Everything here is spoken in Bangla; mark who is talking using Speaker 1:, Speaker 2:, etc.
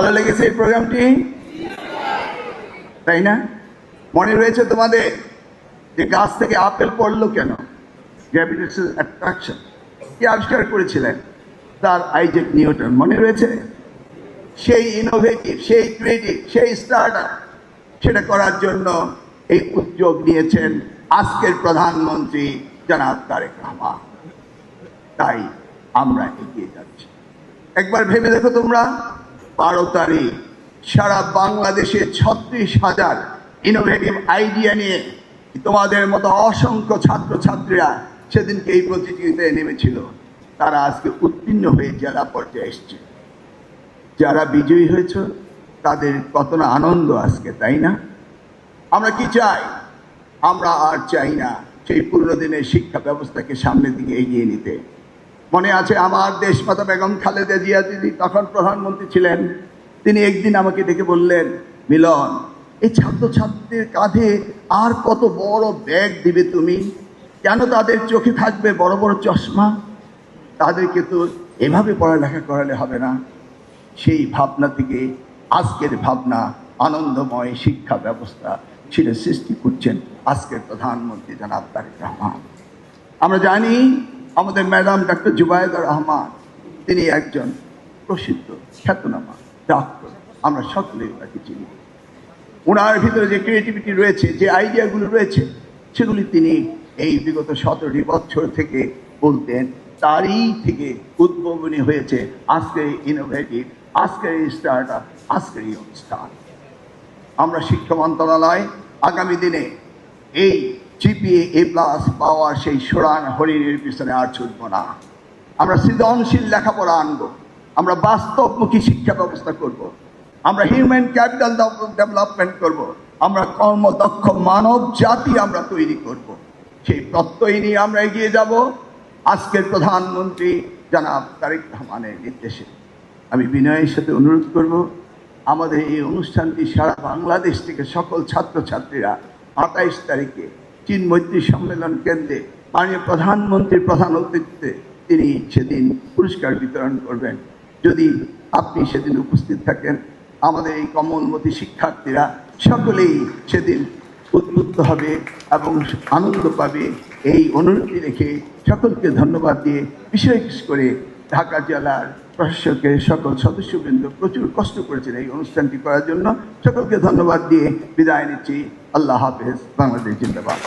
Speaker 1: ভালো লেগেছে এই প্রোগ্রামটি, তাই না? মনে রয়েছে তোমাদের যে গাছ থেকে আপেল পড়লো কেন? গ্র্যাভিটেশনাল অ্যাট্রাকশন কি আবিষ্কার করেছিলেন? Sir Isaac Newton. মনে রয়েছে? সেই ইনোভেটিভ, সেই ক্রিয়েটিভ, সেই স্টার্টআপ, সেটা করার জন্য এই উদ্যোগ নিয়েছেন আজকের প্রধানমন্ত্রী জনাব তারেক রহমান। তাই আমরা এগিয়ে যাচ্ছি। একবার ভেবে দেখো তোমরা, 12 তারিখ সারা বাংলাদেশে 36,000 ইনোভেটিভ আইডিয়া নিয়ে তোমাদের মতো অসংখ্য ছাত্রছাত্রীরা সেদিনকে এই প্রতিযোগিতায় নেমেছিল। তারা আজকে উত্তীর্ণ হয়ে জেলা পর্যায়ে এসছে। যারা বিজয়ী হয়েছ তাদের কত না আনন্দ আজকে, তাই না? আমরা কি চাই? আমরা আর চাই না সেই পুরনো দিনের শিক্ষা ব্যবস্থাকে সামনের দিকে এগিয়ে নিতে। মনে আছে আমার দেশমাতা বেগম খালেদা জিয়া দিদি তখন প্রধানমন্ত্রী ছিলেন। তিনি একদিন আমাকে ডেকে বললেন, মিলন, এই ছাত্রছাত্রীদের কাঁধে আর কত বড় ব্যাগ দিবে তুমি? কেন তাদের চোখে থাকবে বড় বড় চশমা? তাদেরকে তো এভাবে পড়ালেখা করালে হবে না। সেই ভাবনা থেকে আজকের ভাবনা, আনন্দময় শিক্ষা ব্যবস্থা, সেটা সৃষ্টি করছেন আজকের প্রধানমন্ত্রী জনাব তারেক রহমান। আমরা জানি আমাদের ম্যাডাম ডক্টর জুবাইদা রহমান, তিনি একজন প্রসিদ্ধ খ্যাতনামা ডাক্তার। আমরা সকলেই ওনাকে চিনি। ওনার ভিতরে যে ক্রিয়েটিভিটি রয়েছে, যে আইডিয়াগুলো রয়েছে, সেগুলি তিনি এই বিগত 17টি বছর থেকে বলতেন। তারই থেকে উদ্ভাবনী হয়েছে আজকের ইনোভেটিভ, আজকের এই স্টার্টআপ, আজকের এই অনুষ্ঠান। আমরা শিক্ষা মন্ত্রণালয় আগামী দিনে এই জিপিএ A+ পাওয়ার সেই সোড়ান হরিণের পিছনে আর ছুটব না। আমরা সৃজনশীল লেখাপড়া আনব, আমরা বাস্তবমুখী শিক্ষা ব্যবস্থা করব, আমরা হিউম্যান ক্যাপিটাল ডেভেলপমেন্ট করব, আমরা কর্মদক্ষ মানব জাতি আমরা তৈরি করব। সেই প্রত্যয় নিয়ে আমরা এগিয়ে যাব আজকের প্রধানমন্ত্রী জনাব তারেক রহমানের নির্দেশে। আমি বিনয়ের সাথে অনুরোধ করব, আমাদের এই অনুষ্ঠানটি সারা বাংলাদেশ থেকে সকল ছাত্রছাত্রীরা 28 তারিখে চীন মৈত্রী সম্মেলন কেন্দ্রে মাননীয় প্রধানমন্ত্রীর প্রধান অতিথিতে তিনি সেদিন পুরস্কার বিতরণ করবেন। যদি আপনি সেদিন উপস্থিত থাকেন, আমাদের এই কমলমতি শিক্ষার্থীরা সকলেই সেদিন উদ্বুদ্ধ হবে এবং আনন্দ পাবে। এই অনুরোধটি রেখে সকলকে ধন্যবাদ দিয়ে, বিশেষ করে ঢাকা জেলার প্রশাসকের সকল সদস্যবৃন্দ প্রচুর কষ্ট করেছেন এই অনুষ্ঠানটি করার জন্য, সকলকে ধন্যবাদ দিয়ে বিদায় নিচ্ছি। আল্লাহ হাফেজ। বাংলাদেশ জিন্দাবাদ।